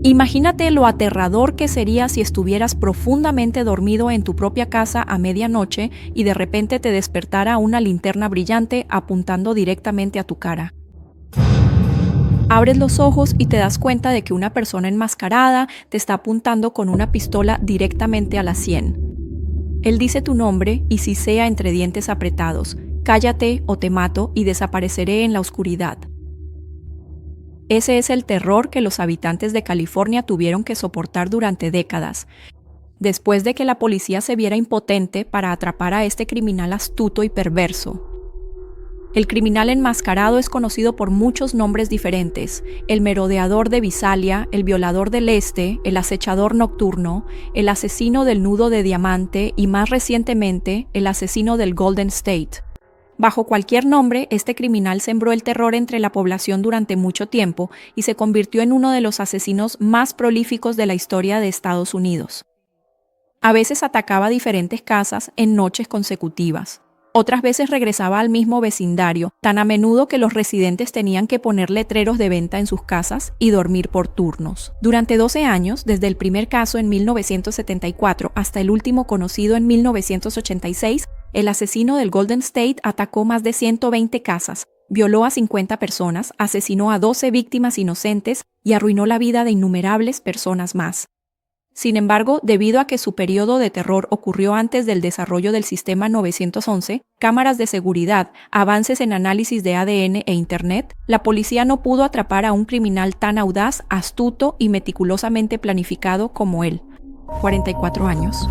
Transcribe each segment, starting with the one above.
Imagínate lo aterrador que sería si estuvieras profundamente dormido en tu propia casa a medianoche y de repente te despertara una linterna brillante apuntando directamente a tu cara. Abres los ojos y te das cuenta de que una persona enmascarada te está apuntando con una pistola directamente a la sien. Él dice tu nombre y sisea entre dientes apretados: cállate o te mato y desapareceré en la oscuridad. Ese es el terror que los habitantes de California tuvieron que soportar durante décadas, después de que la policía se viera impotente para atrapar a este criminal astuto y perverso. El criminal enmascarado es conocido por muchos nombres diferentes: el merodeador de Visalia, el violador del Este, el acechador nocturno, el asesino del nudo de diamante y, más recientemente, el asesino del Golden State. Bajo cualquier nombre, este criminal sembró el terror entre la población durante mucho tiempo y se convirtió en uno de los asesinos más prolíficos de la historia de Estados Unidos. A veces atacaba diferentes casas en noches consecutivas. Otras veces regresaba al mismo vecindario, tan a menudo que los residentes tenían que poner letreros de venta en sus casas y dormir por turnos. Durante 12 años, desde el primer caso en 1974 hasta el último conocido en 1986, el asesino del Golden State atacó más de 120 casas, violó a 50 personas, asesinó a 12 víctimas inocentes y arruinó la vida de innumerables personas más. Sin embargo, debido a que su periodo de terror ocurrió antes del desarrollo del sistema 911, cámaras de seguridad, avances en análisis de ADN e Internet, la policía no pudo atrapar a un criminal tan audaz, astuto y meticulosamente planificado como él. 44 años.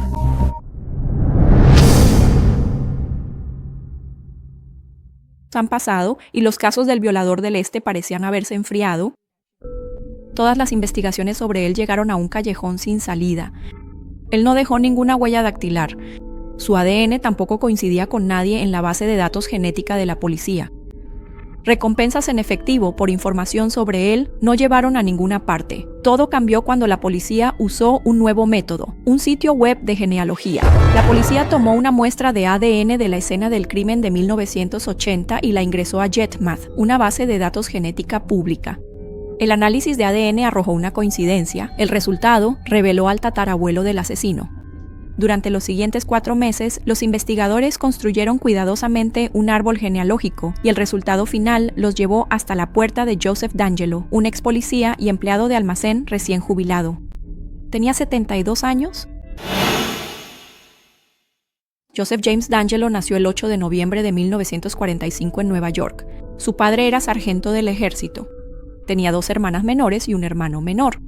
Han pasado y los casos del violador del Este parecían haberse enfriado. Todas las investigaciones sobre él llegaron a un callejón sin salida. Él no dejó ninguna huella dactilar. Su ADN tampoco coincidía con nadie en la base de datos genética de la policía. Recompensas en efectivo por información sobre él no llevaron a ninguna parte. Todo cambió cuando la policía usó un nuevo método, un sitio web de genealogía. La policía tomó una muestra de ADN de la escena del crimen de 1980 y la ingresó a GETMath, una base de datos genética pública. El análisis de ADN arrojó una coincidencia. El resultado reveló al tatarabuelo del asesino. Durante los siguientes 4 meses, los investigadores construyeron cuidadosamente un árbol genealógico y el resultado final los llevó hasta la puerta de Joseph D'Angelo, un ex policía y empleado de almacén recién jubilado. ¿Tenía 72 años? Joseph James D'Angelo nació el 8 de noviembre de 1945 en Nueva York. Su padre era sargento del ejército. Tenía 2 hermanas menores y un hermano menor.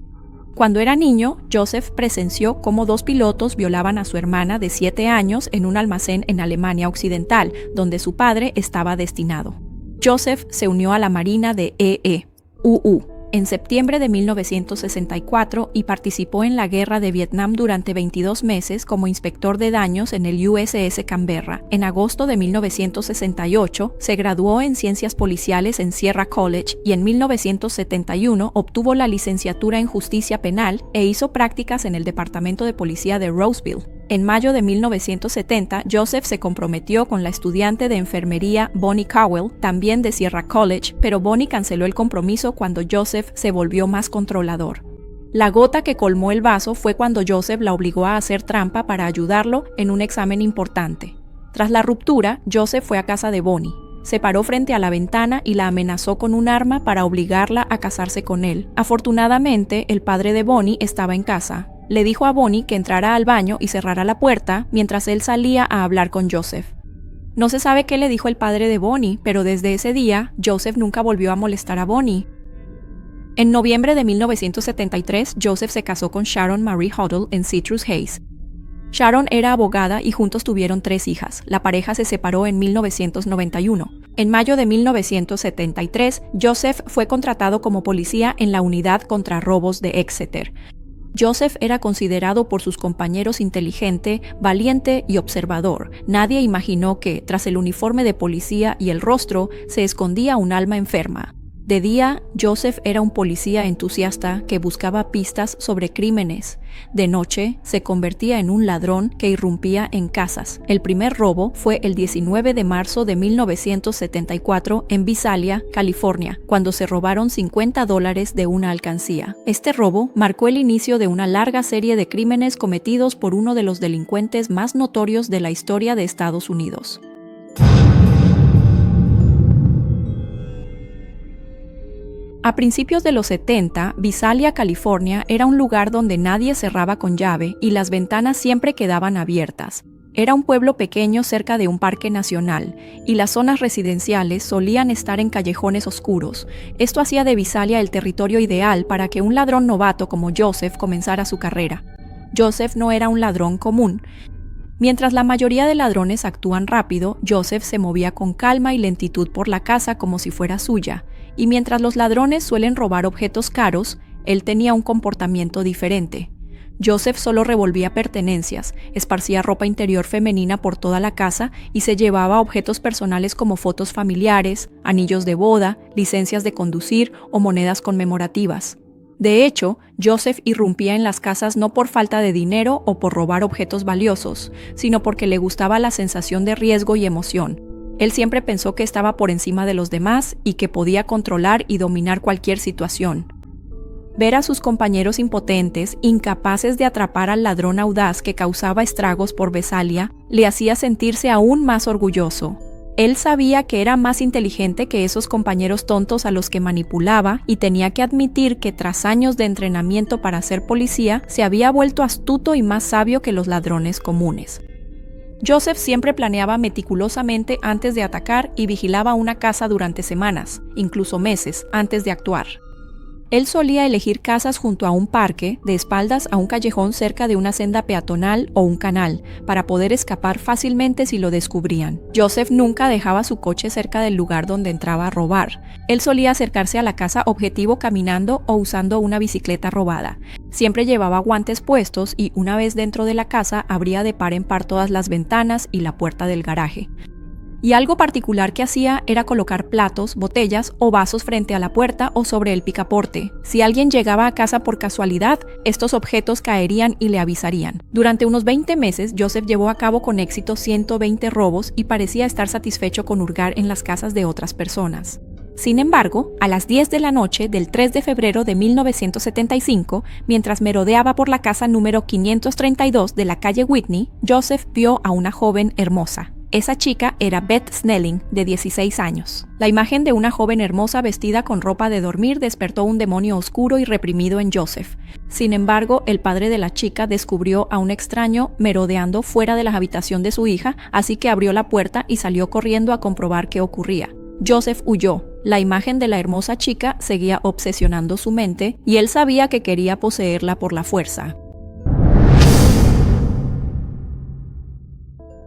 Cuando era niño, Joseph presenció cómo 2 pilotos violaban a su hermana de 7 años en un almacén en Alemania Occidental, donde su padre estaba destinado. Joseph se unió a la Marina de EE-UU en septiembre de 1964 y participó en la Guerra de Vietnam durante 22 meses como inspector de daños en el USS Canberra. En agosto de 1968 se graduó en Ciencias Policiales en Sierra College y en 1971 obtuvo la licenciatura en Justicia Penal e hizo prácticas en el Departamento de Policía de Roseville. En mayo de 1970, Joseph se comprometió con la estudiante de enfermería Bonnie Cowell, también de Sierra College, pero Bonnie canceló el compromiso cuando Joseph se volvió más controlador. La gota que colmó el vaso fue cuando Joseph la obligó a hacer trampa para ayudarlo en un examen importante. Tras la ruptura, Joseph fue a casa de Bonnie. Se paró frente a la ventana y la amenazó con un arma para obligarla a casarse con él. Afortunadamente, el padre de Bonnie estaba en casa. Le dijo a Bonnie que entrara al baño y cerrara la puerta mientras él salía a hablar con Joseph. No se sabe qué le dijo el padre de Bonnie, pero desde ese día, Joseph nunca volvió a molestar a Bonnie. En noviembre de 1973, Joseph se casó con Sharon Marie Huddle en Citrus Heights. Sharon era abogada y juntos tuvieron 3 hijas. La pareja se separó en 1991. En mayo de 1973, Joseph fue contratado como policía en la unidad contra robos de Exeter. Joseph era considerado por sus compañeros inteligente, valiente y observador. Nadie imaginó que, tras el uniforme de policía y el rostro, se escondía un alma enferma. De día, Joseph era un policía entusiasta que buscaba pistas sobre crímenes. De noche, se convertía en un ladrón que irrumpía en casas. El primer robo fue el 19 de marzo de 1974 en Visalia, California, cuando se robaron $50 de una alcancía. Este robo marcó el inicio de una larga serie de crímenes cometidos por uno de los delincuentes más notorios de la historia de Estados Unidos. A principios de los 70, Visalia, California, era un lugar donde nadie cerraba con llave y las ventanas siempre quedaban abiertas. Era un pueblo pequeño cerca de un parque nacional, y las zonas residenciales solían estar en callejones oscuros. Esto hacía de Visalia el territorio ideal para que un ladrón novato como Joseph comenzara su carrera. Joseph no era un ladrón común. Mientras la mayoría de ladrones actúan rápido, Joseph se movía con calma y lentitud por la casa como si fuera suya. Y mientras los ladrones suelen robar objetos caros, él tenía un comportamiento diferente. Joseph solo revolvía pertenencias, esparcía ropa interior femenina por toda la casa y se llevaba objetos personales como fotos familiares, anillos de boda, licencias de conducir o monedas conmemorativas. De hecho, Joseph irrumpía en las casas no por falta de dinero o por robar objetos valiosos, sino porque le gustaba la sensación de riesgo y emoción. Él siempre pensó que estaba por encima de los demás y que podía controlar y dominar cualquier situación. Ver a sus compañeros impotentes, incapaces de atrapar al ladrón audaz que causaba estragos por Visalia, le hacía sentirse aún más orgulloso. Él sabía que era más inteligente que esos compañeros tontos a los que manipulaba y tenía que admitir que tras años de entrenamiento para ser policía, se había vuelto astuto y más sabio que los ladrones comunes. Joseph siempre planeaba meticulosamente antes de atacar y vigilaba una casa durante semanas, incluso meses, antes de actuar. Él solía elegir casas junto a un parque, de espaldas a un callejón cerca de una senda peatonal o un canal, para poder escapar fácilmente si lo descubrían. Joseph nunca dejaba su coche cerca del lugar donde entraba a robar. Él solía acercarse a la casa objetivo caminando o usando una bicicleta robada. Siempre llevaba guantes puestos y una vez dentro de la casa abría de par en par todas las ventanas y la puerta del garaje. Y algo particular que hacía era colocar platos, botellas o vasos frente a la puerta o sobre el picaporte. Si alguien llegaba a casa por casualidad, estos objetos caerían y le avisarían. Durante unos 20 meses, Joseph llevó a cabo con éxito 120 robos y parecía estar satisfecho con hurgar en las casas de otras personas. Sin embargo, a las 10 de la noche del 3 de febrero de 1975, mientras merodeaba por la casa número 532 de la calle Whitney, Joseph vio a una joven hermosa. Esa chica era Beth Snelling, de 16 años. La imagen de una joven hermosa vestida con ropa de dormir despertó un demonio oscuro y reprimido en Joseph. Sin embargo, el padre de la chica descubrió a un extraño merodeando fuera de la habitación de su hija, así que abrió la puerta y salió corriendo a comprobar qué ocurría. Joseph huyó. La imagen de la hermosa chica seguía obsesionando su mente y él sabía que quería poseerla por la fuerza.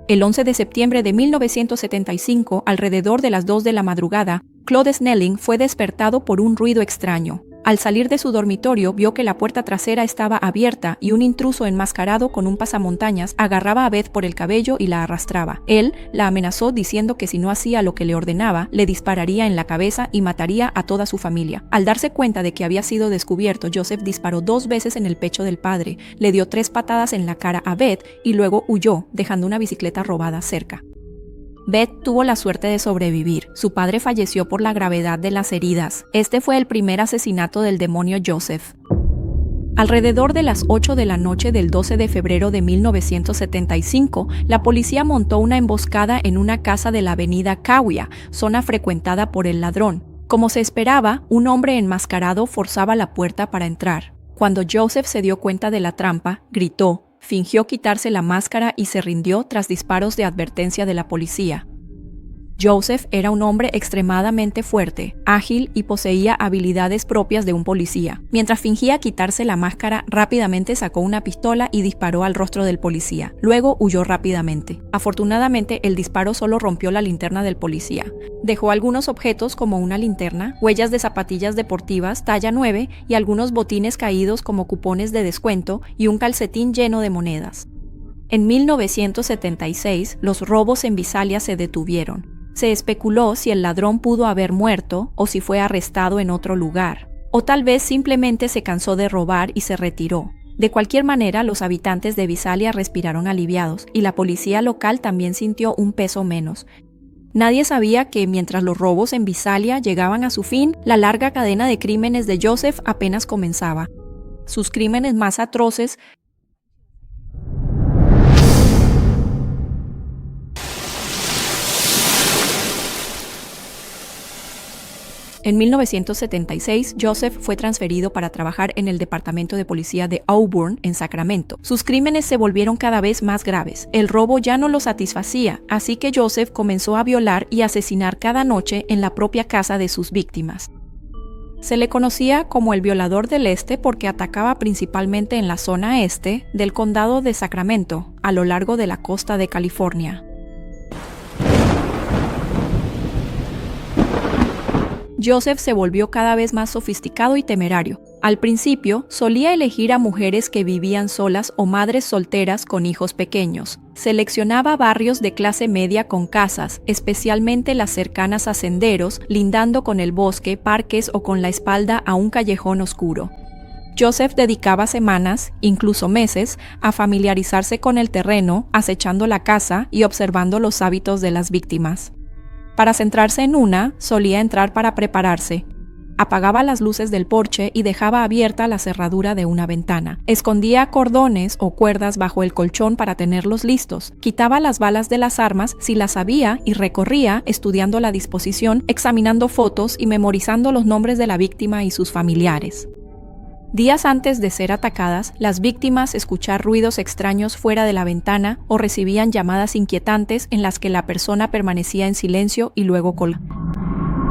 El 11 de septiembre de 1975, alrededor de las 2 de la madrugada, Claude Snelling fue despertado por un ruido extraño. Al salir de su dormitorio, vio que la puerta trasera estaba abierta y un intruso enmascarado con un pasamontañas agarraba a Beth por el cabello y la arrastraba. Él la amenazó diciendo que si no hacía lo que le ordenaba, le dispararía en la cabeza y mataría a toda su familia. Al darse cuenta de que había sido descubierto, Joseph disparó 2 veces en el pecho del padre, le dio 3 patadas en la cara a Beth y luego huyó, dejando una bicicleta robada cerca. Beth tuvo la suerte de sobrevivir. Su padre falleció por la gravedad de las heridas. Este fue el primer asesinato del demonio Joseph. Alrededor de las 8 de la noche del 12 de febrero de 1975, la policía montó una emboscada en una casa de la avenida Cahuilla, zona frecuentada por el ladrón. Como se esperaba, un hombre enmascarado forzaba la puerta para entrar. Cuando Joseph se dio cuenta de la trampa, gritó. Fingió quitarse la máscara y se rindió tras disparos de advertencia de la policía. Joseph era un hombre extremadamente fuerte, ágil y poseía habilidades propias de un policía. Mientras fingía quitarse la máscara, rápidamente sacó una pistola y disparó al rostro del policía. Luego huyó rápidamente. Afortunadamente, el disparo solo rompió la linterna del policía. Dejó algunos objetos como una linterna, huellas de zapatillas deportivas talla 9 y algunos botines caídos como cupones de descuento y un calcetín lleno de monedas. En 1976, los robos en Visalia se detuvieron. Se especuló si el ladrón pudo haber muerto o si fue arrestado en otro lugar, o tal vez simplemente se cansó de robar y se retiró. De cualquier manera, los habitantes de Visalia respiraron aliviados y la policía local también sintió un peso menos. Nadie sabía que mientras los robos en Visalia llegaban a su fin, la larga cadena de crímenes de Joseph apenas comenzaba. Sus crímenes más atroces En 1976, Joseph fue transferido para trabajar en el Departamento de Policía de Auburn, en Sacramento. Sus crímenes se volvieron cada vez más graves. El robo ya no lo satisfacía, así que Joseph comenzó a violar y asesinar cada noche en la propia casa de sus víctimas. Se le conocía como el violador del este porque atacaba principalmente en la zona este del condado de Sacramento, a lo largo de la costa de California. Joseph se volvió cada vez más sofisticado y temerario. Al principio, solía elegir a mujeres que vivían solas o madres solteras con hijos pequeños. Seleccionaba barrios de clase media con casas, especialmente las cercanas a senderos, lindando con el bosque, parques o con la espalda a un callejón oscuro. Joseph dedicaba semanas, incluso meses, a familiarizarse con el terreno, acechando la casa y observando los hábitos de las víctimas. Para centrarse en una, solía entrar para prepararse. Apagaba las luces del porche y dejaba abierta la cerradura de una ventana. Escondía cordones o cuerdas bajo el colchón para tenerlos listos. Quitaba las balas de las armas si las había y recorría estudiando la disposición, examinando fotos y memorizando los nombres de la víctima y sus familiares. Días antes de ser atacadas, las víctimas escuchaban ruidos extraños fuera de la ventana o recibían llamadas inquietantes en las que la persona permanecía en silencio y luego colgaba.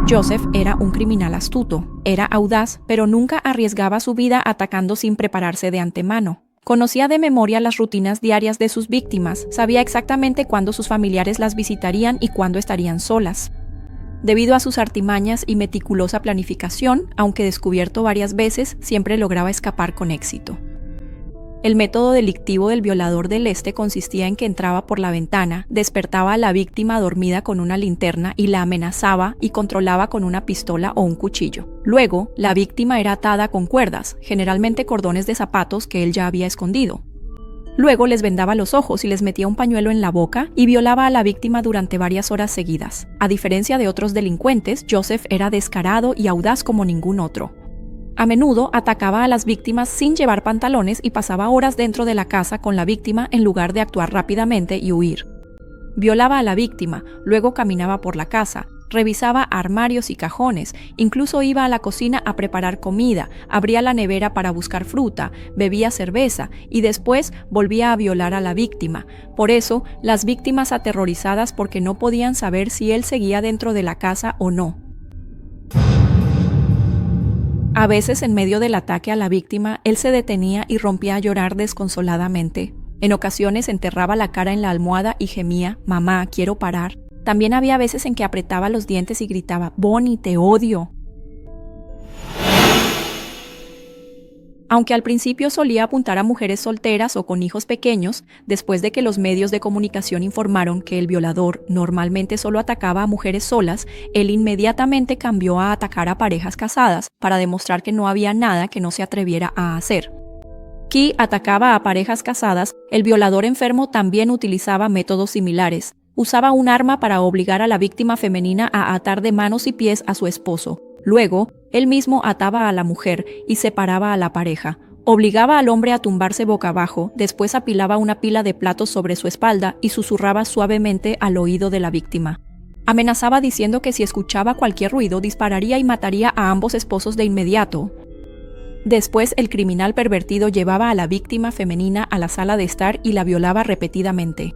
Joseph era un criminal astuto, era audaz, pero nunca arriesgaba su vida atacando sin prepararse de antemano. Conocía de memoria las rutinas diarias de sus víctimas, sabía exactamente cuándo sus familiares las visitarían y cuándo estarían solas. Debido a sus artimañas y meticulosa planificación, aunque descubierto varias veces, siempre lograba escapar con éxito. El método delictivo del violador del este consistía en que entraba por la ventana, despertaba a la víctima dormida con una linterna y la amenazaba y controlaba con una pistola o un cuchillo. Luego, la víctima era atada con cuerdas, generalmente cordones de zapatos que él ya había escondido. Luego les vendaba los ojos y les metía un pañuelo en la boca y violaba a la víctima durante varias horas seguidas. A diferencia de otros delincuentes, Joseph era descarado y audaz como ningún otro. A menudo atacaba a las víctimas sin llevar pantalones y pasaba horas dentro de la casa con la víctima en lugar de actuar rápidamente y huir. Violaba a la víctima, luego caminaba por la casa, revisaba armarios y cajones, incluso iba a la cocina a preparar comida, abría la nevera para buscar fruta, bebía cerveza y después volvía a violar a la víctima. Por eso, las víctimas aterrorizadas porque no podían saber si él seguía dentro de la casa o no. A veces, en medio del ataque a la víctima, él se detenía y rompía a llorar desconsoladamente. En ocasiones enterraba la cara en la almohada y gemía, «Mamá, quiero parar». También había veces en que apretaba los dientes y gritaba, «Bonnie, te odio». Aunque al principio solía apuntar a mujeres solteras o con hijos pequeños, después de que los medios de comunicación informaron que el violador normalmente solo atacaba a mujeres solas, él inmediatamente cambió a atacar a parejas casadas para demostrar que no había nada que no se atreviera a hacer. Key atacaba a parejas casadas, el violador enfermo también utilizaba métodos similares. Usaba un arma para obligar a la víctima femenina a atar de manos y pies a su esposo. Luego, él mismo ataba a la mujer y separaba a la pareja. Obligaba al hombre a tumbarse boca abajo, después apilaba una pila de platos sobre su espalda y susurraba suavemente al oído de la víctima. Amenazaba diciendo que si escuchaba cualquier ruido dispararía y mataría a ambos esposos de inmediato. Después, el criminal pervertido llevaba a la víctima femenina a la sala de estar y la violaba repetidamente.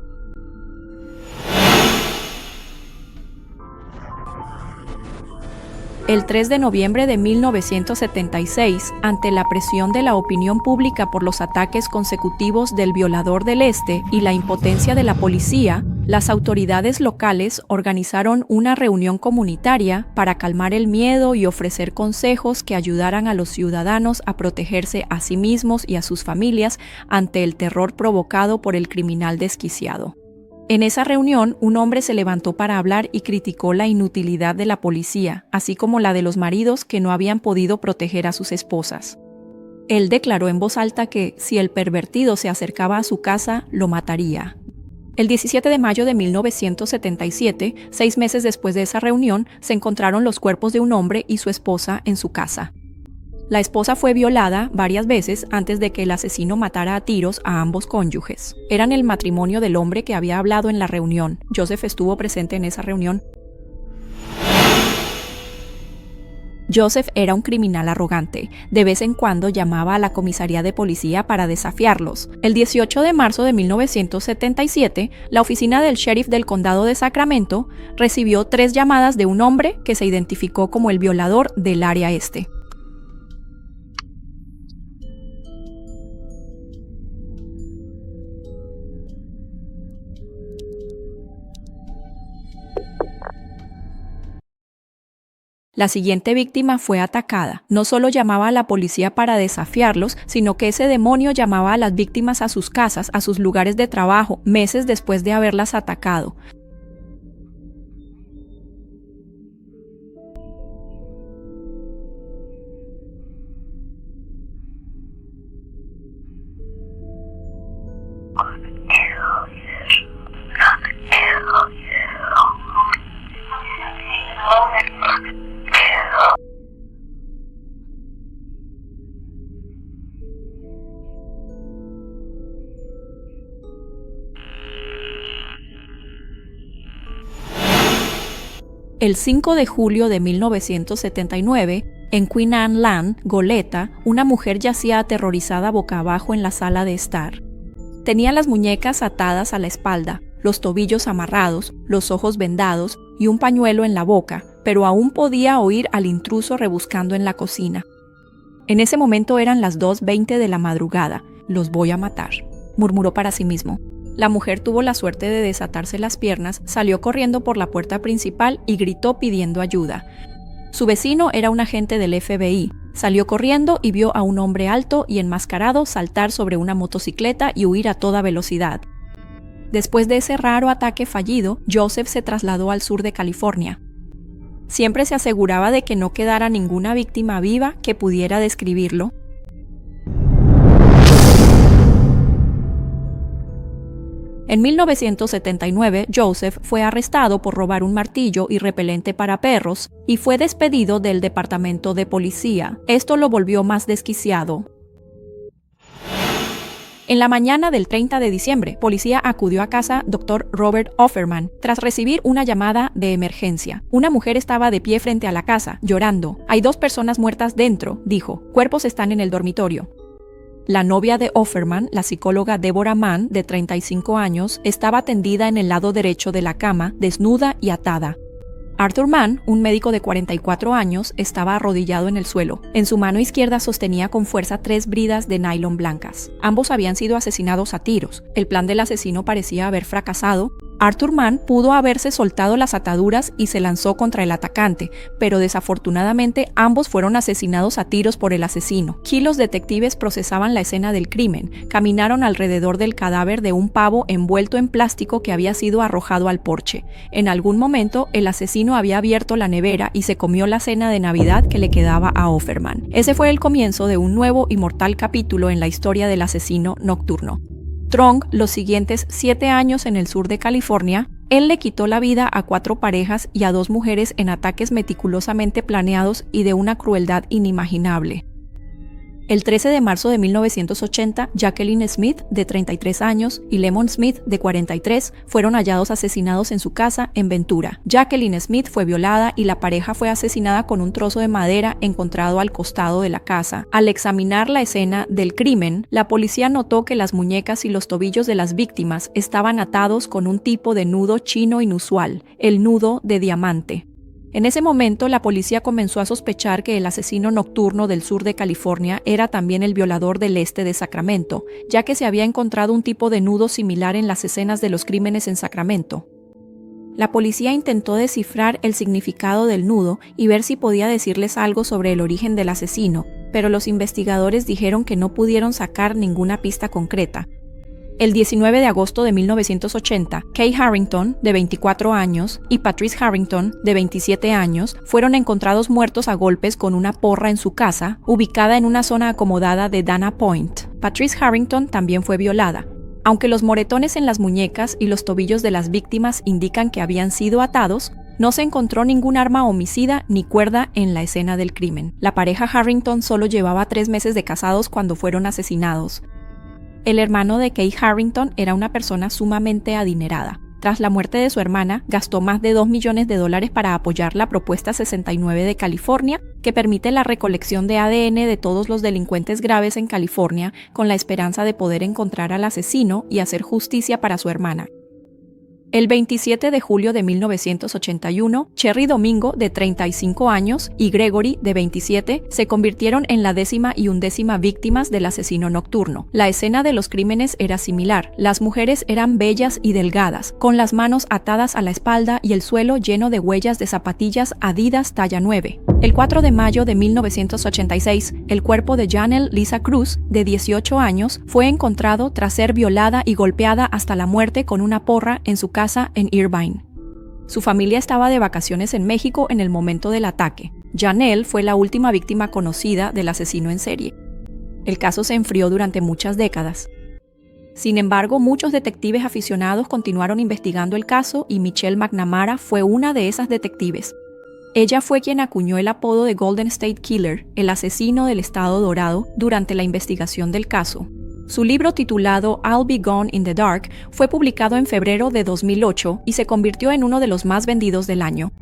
El 3 de noviembre de 1976, ante la presión de la opinión pública por los ataques consecutivos del violador del este y la impotencia de la policía, las autoridades locales organizaron una reunión comunitaria para calmar el miedo y ofrecer consejos que ayudaran a los ciudadanos a protegerse a sí mismos y a sus familias ante el terror provocado por el criminal desquiciado. En esa reunión, un hombre se levantó para hablar y criticó la inutilidad de la policía, así como la de los maridos que no habían podido proteger a sus esposas. Él declaró en voz alta que, si el pervertido se acercaba a su casa, lo mataría. El 17 de mayo de 1977, 6 meses después de esa reunión, se encontraron los cuerpos de un hombre y su esposa en su casa. La esposa fue violada varias veces antes de que el asesino matara a tiros a ambos cónyuges. Eran el matrimonio del hombre que había hablado en la reunión. Joseph estuvo presente en esa reunión. Joseph era un criminal arrogante. De vez en cuando llamaba a la comisaría de policía para desafiarlos. El 18 de marzo de 1977, la oficina del sheriff del condado de Sacramento recibió 3 llamadas de un hombre que se identificó como el violador del área este. La siguiente víctima fue atacada. No solo llamaba a la policía para desafiarlos, sino que ese demonio llamaba a las víctimas a sus casas, a sus lugares de trabajo, meses después de haberlas atacado. El 5 de julio de 1979, en Queen Anne Land, Goleta, una mujer yacía aterrorizada boca abajo en la sala de estar. Tenía las muñecas atadas a la espalda, los tobillos amarrados, los ojos vendados y un pañuelo en la boca, pero aún podía oír al intruso rebuscando en la cocina. En ese momento eran las 2:20 de la madrugada. «Los voy a matar», murmuró para sí mismo. La mujer tuvo la suerte de desatarse las piernas, salió corriendo por la puerta principal y gritó pidiendo ayuda. Su vecino era un agente del FBI. Salió corriendo y vio a un hombre alto y enmascarado saltar sobre una motocicleta y huir a toda velocidad. Después de ese raro ataque fallido, Joseph se trasladó al sur de California. Siempre se aseguraba de que no quedara ninguna víctima viva que pudiera describirlo. En 1979, Joseph fue arrestado por robar un martillo y repelente para perros y fue despedido del departamento de policía. Esto lo volvió más desquiciado. En la mañana del 30 de diciembre, policía acudió a casa Dr. Robert Offerman tras recibir una llamada de emergencia. Una mujer estaba de pie frente a la casa, llorando. «Hay 2 personas muertas dentro», dijo. «Cuerpos están en el dormitorio». La novia de Offerman, la psicóloga Deborah Mann, de 35 años, estaba tendida en el lado derecho de la cama, desnuda y atada. Arthur Mann, un médico de 44 años, estaba arrodillado en el suelo. En su mano izquierda sostenía con fuerza 3 bridas de nylon blancas. Ambos habían sido asesinados a tiros. El plan del asesino parecía haber fracasado. Arthur Mann pudo haberse soltado las ataduras y se lanzó contra el atacante, pero desafortunadamente ambos fueron asesinados a tiros por el asesino. Los detectives procesaban la escena del crimen, caminaron alrededor del cadáver de un pavo envuelto en plástico que había sido arrojado al porche. En algún momento, el asesino había abierto la nevera y se comió la cena de Navidad que le quedaba a Offerman. Ese fue el comienzo de un nuevo y mortal capítulo en la historia del asesino nocturno. Tronc, los siguientes 7 años en el sur de California, él le quitó la vida a 4 parejas y a 2 mujeres en ataques meticulosamente planeados y de una crueldad inimaginable. El 13 de marzo de 1980, Jacqueline Smith, de 33 años, y Lemon Smith, de 43, fueron hallados asesinados en su casa en Ventura. Jacqueline Smith fue violada y la pareja fue asesinada con un trozo de madera encontrado al costado de la casa. Al examinar la escena del crimen, la policía notó que las muñecas y los tobillos de las víctimas estaban atados con un tipo de nudo chino inusual, el nudo de diamante. En ese momento, la policía comenzó a sospechar que el asesino nocturno del sur de California era también el violador del este de Sacramento, ya que se había encontrado un tipo de nudo similar en las escenas de los crímenes en Sacramento. La policía intentó descifrar el significado del nudo y ver si podía decirles algo sobre el origen del asesino, pero los investigadores dijeron que no pudieron sacar ninguna pista concreta. El 19 de agosto de 1980, Kay Harrington, de 24 años, y Patrice Harrington, de 27 años, fueron encontrados muertos a golpes con una porra en su casa, ubicada en una zona acomodada de Dana Point. Patrice Harrington también fue violada. Aunque los moretones en las muñecas y los tobillos de las víctimas indican que habían sido atados, no se encontró ningún arma homicida ni cuerda en la escena del crimen. La pareja Harrington solo llevaba 3 meses de casados cuando fueron asesinados. El hermano de Kay Harrington era una persona sumamente adinerada. Tras la muerte de su hermana, gastó más de $2 millones para apoyar la Propuesta 69 de California, que permite la recolección de ADN de todos los delincuentes graves en California, con la esperanza de poder encontrar al asesino y hacer justicia para su hermana. El 27 de julio de 1981, Cherry Domingo, de 35 años, y Gregory, de 27, se convirtieron en la 10ª y 11ª víctimas del asesino nocturno. La escena de los crímenes era similar. Las mujeres eran bellas y delgadas, con las manos atadas a la espalda y el suelo lleno de huellas de zapatillas Adidas talla 9. El 4 de mayo de 1986, el cuerpo de Janelle Lisa Cruz, de 18 años, fue encontrado tras ser violada y golpeada hasta la muerte con una porra en su casa en Irvine. Su familia estaba de vacaciones en México en el momento del ataque. Janelle fue la última víctima conocida del asesino en serie. El caso se enfrió durante muchas décadas. Sin embargo, muchos detectives aficionados continuaron investigando el caso y Michelle McNamara fue una de esas detectives. Ella fue quien acuñó el apodo de Golden State Killer, el asesino del Estado Dorado, durante la investigación del caso. Su libro titulado I'll Be Gone in the Dark fue publicado en febrero de 2008 y se convirtió en uno de los más vendidos del año.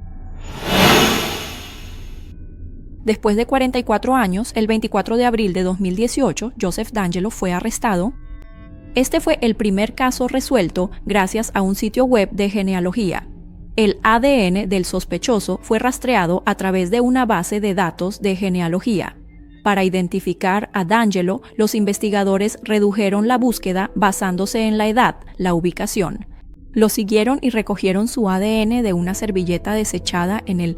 Después de 44 años, el 24 de abril de 2018, Joseph D'Angelo fue arrestado. Este fue el primer caso resuelto gracias a un sitio web de genealogía. El ADN del sospechoso fue rastreado a través de una base de datos de genealogía. Para identificar a D'Angelo, los investigadores redujeron la búsqueda basándose en la edad, la ubicación. Lo siguieron y recogieron su ADN de una servilleta desechada en el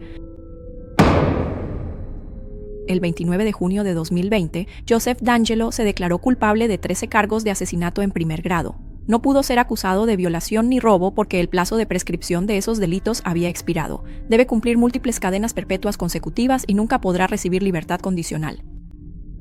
29 de junio de 2020, Joseph D'Angelo se declaró culpable de 13 cargos de asesinato en primer grado. No pudo ser acusado de violación ni robo porque el plazo de prescripción de esos delitos había expirado. Debe cumplir múltiples cadenas perpetuas consecutivas y nunca podrá recibir libertad condicional.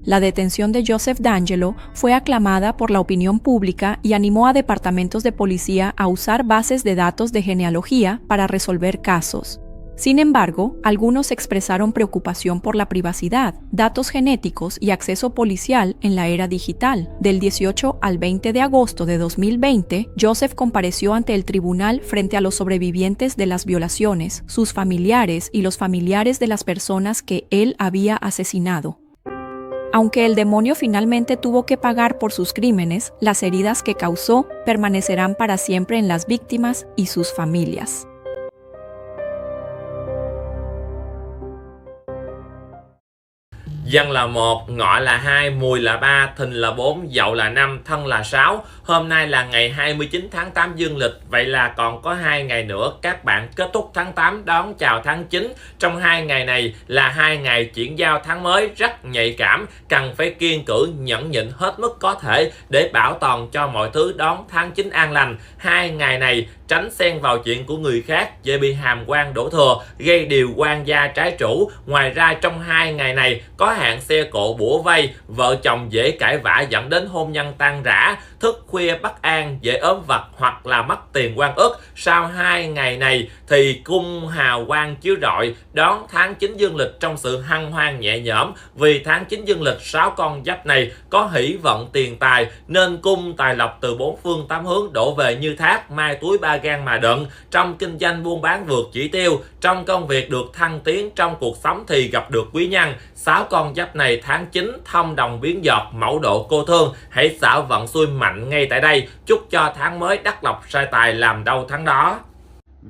La detención de Joseph D'Angelo fue aclamada por la opinión pública y animó a departamentos de policía a usar bases de datos de genealogía para resolver casos. Sin embargo, algunos expresaron preocupación por la privacidad, datos genéticos y acceso policial en la era digital. Del 18 al 20 de agosto de 2020, Joseph compareció ante el tribunal frente a los sobrevivientes de las violaciones, sus familiares y los familiares de las personas que él había asesinado. Aunque el demonio finalmente tuvo que pagar por sus crímenes, las heridas que causó permanecerán para siempre en las víctimas y sus familias. Dân là 1, ngọ là 2, mùi là 3, thìn là 4, dậu là 5, thân là 6. Hôm nay là ngày 29 tháng 8 dương lịch. Vậy là còn có 2 ngày nữa các bạn kết thúc tháng 8 đón chào tháng 9. Trong 2 ngày này là 2 ngày chuyển giao tháng mới rất nhạy cảm. Cần phải kiên cử nhẫn nhịn hết mức có thể để bảo toàn cho mọi thứ đón tháng 9 an lành. 2 ngày này tránh xen vào chuyện của người khác dễ bị hàm quan đổ thừa, gây điều quan gia trái chủ. Ngoài ra trong 2 ngày này có hạn xe cộ bủa vây, vợ chồng dễ cãi vã dẫn đến hôn nhân tan rã, thức khuya bất an, dễ ốm vặt hoặc là mất tiền oan ức. Sau 2 ngày này thì cung hào quang chiếu rọi, đón tháng 9 dương lịch trong sự hân hoan nhẹ nhõm. Vì tháng 9 dương lịch 6 con giáp này có hỷ vận tiền tài, nên cung tài lộc từ 4 phương 8 hướng đổ về như thác, mai túi 3 gang mà đựng. Trong kinh doanh buôn bán vượt chỉ tiêu, trong công việc được thăng tiến, trong cuộc sống thì gặp được quý nhân. 6 con giáp này tháng 9 thông đồng biến giọt, mẫu độ cô thương, hãy xảo vận xui mạnh ngay tại đây. Chúc cho tháng mới đắc lộc sai tài, làm đâu tháng đó.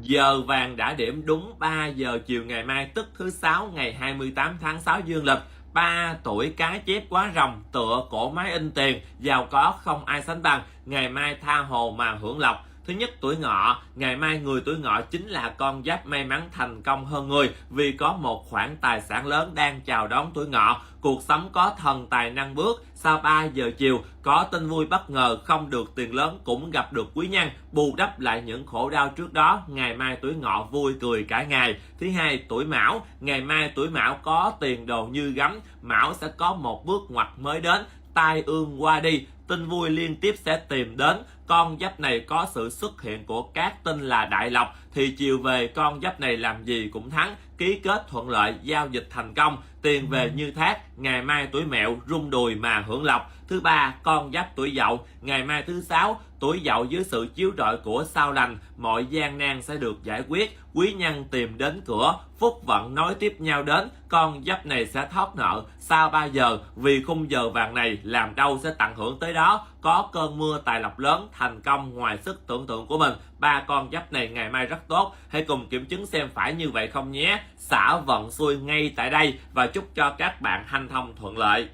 Giờ vàng đã điểm đúng 3 giờ chiều ngày mai, tức thứ 6 ngày 28 tháng 6 dương lịch. 3 tuổi cá chép quá rồng, tựa cổ máy in tiền, giàu có không ai sánh bằng. Ngày mai tha hồ mà hưởng lộc. Thứ nhất, tuổi Ngọ, ngày mai người tuổi Ngọ chính là con giáp may mắn thành công hơn người vì có một khoản tài sản lớn đang chào đón tuổi Ngọ. Cuộc sống có thần tài năng bước, sau 3 giờ chiều có tin vui bất ngờ, không được tiền lớn cũng gặp được quý nhân, bù đắp lại những khổ đau trước đó. Ngày mai tuổi Ngọ vui cười cả ngày. Thứ hai, tuổi Mão, ngày mai tuổi Mão có tiền đồ như gấm, Mão sẽ có một bước ngoặt mới đến, tai ương qua đi, tin vui liên tiếp sẽ tìm đến. Con giáp này có sự xuất hiện của các tinh là đại lộc, thì chiều về con giáp này làm gì cũng thắng, ký kết thuận lợi, giao dịch thành công, tiền về như thác. Ngày mai tuổi Mẹo rung đùi mà hưởng lộc. Thứ ba, con giáp tuổi Dậu, ngày mai thứ Sáu, tuổi Dậu dưới sự chiếu rọi của sao lành, mọi gian nan sẽ được giải quyết, quý nhân tìm đến cửa, phúc vận nối tiếp nhau đến. Con giáp này sẽ thoát nợ sau 3 giờ, vì khung giờ vàng này làm đâu sẽ tận hưởng tới đó, có cơn mưa tài lộc lớn, thành công ngoài sức tưởng tượng của mình. Ba con giáp này ngày mai rất tốt, hãy cùng kiểm chứng xem phải như vậy không nhé. Xả vận xui ngay tại đây và chúc cho các bạn hanh thông thuận lợi.